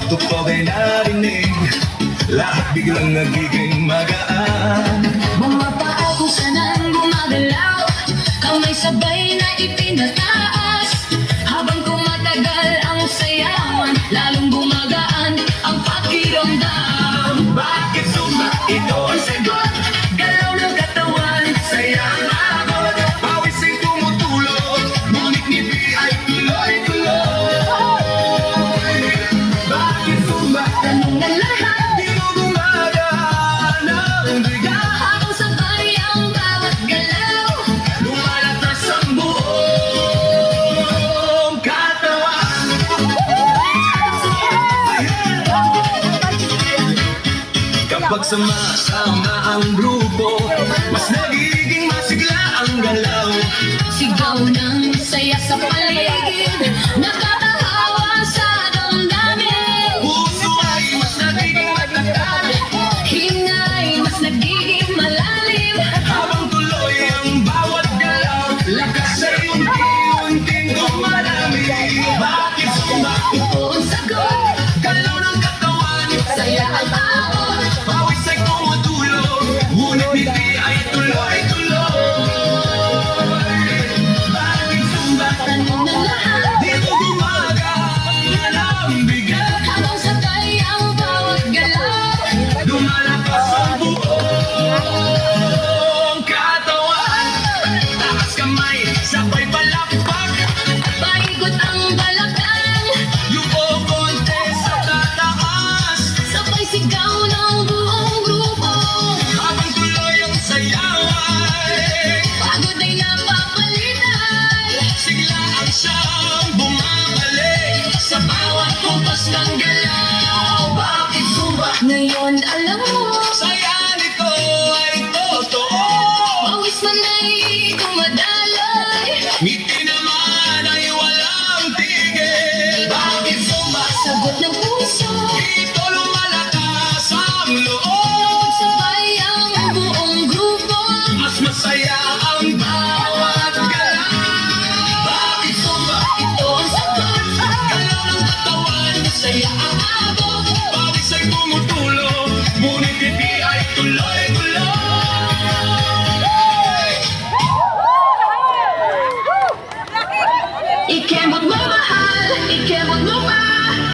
Totoo ay narinig, lahat biglang nagiging magaan. Mga paa kung saan gumagalaw, kamay sabay na ipinataas. Habang tumatagal ang sayawan, lalong gumagaan ang pakiramdam. Bakit suma? Ito ang sagot. Galaw ng katawan, Saya ang agad, pawis ay tumutulog, ngunit ngiti ay tuloy-tuloy. Bakit suma? tanong ng lahat, Di mo gumagana ang bigat, habang sabay ang bawat galaw. lumalatas ang buong katawan. Kapag sama-sama ang grupo, mas nagiging masigla ang galaw. Sigaw ng saya sa paligid, nakakahawa sa damdamin. Puso ay mas nagiging matatag, Hingay mas nagiging malalim. habang tuloy ang bawat galaw, lakas ay unti-unting dumarami. Bakit sumakit? Ito ang sagot, Galaw ng katawan, saya ang tao. pawis ay tumutulog, ngunit ngiti ay tuloy-tuloy. Bakit sumakit? Tanong ng lahat, Di mo gumagana ang bigat, habang sabay ang bawat galaw. lumalakas ang buong katawan. Taas kamay, sabay palakpak, Paikot ang balakang, yuko konti sa tataas. sabay sigaw ng buong grupo. Habang tuloy ang sayaway, Pagod ay napapalitan, siglaan siyang bumabalik sa bawat kumpas ng galaw.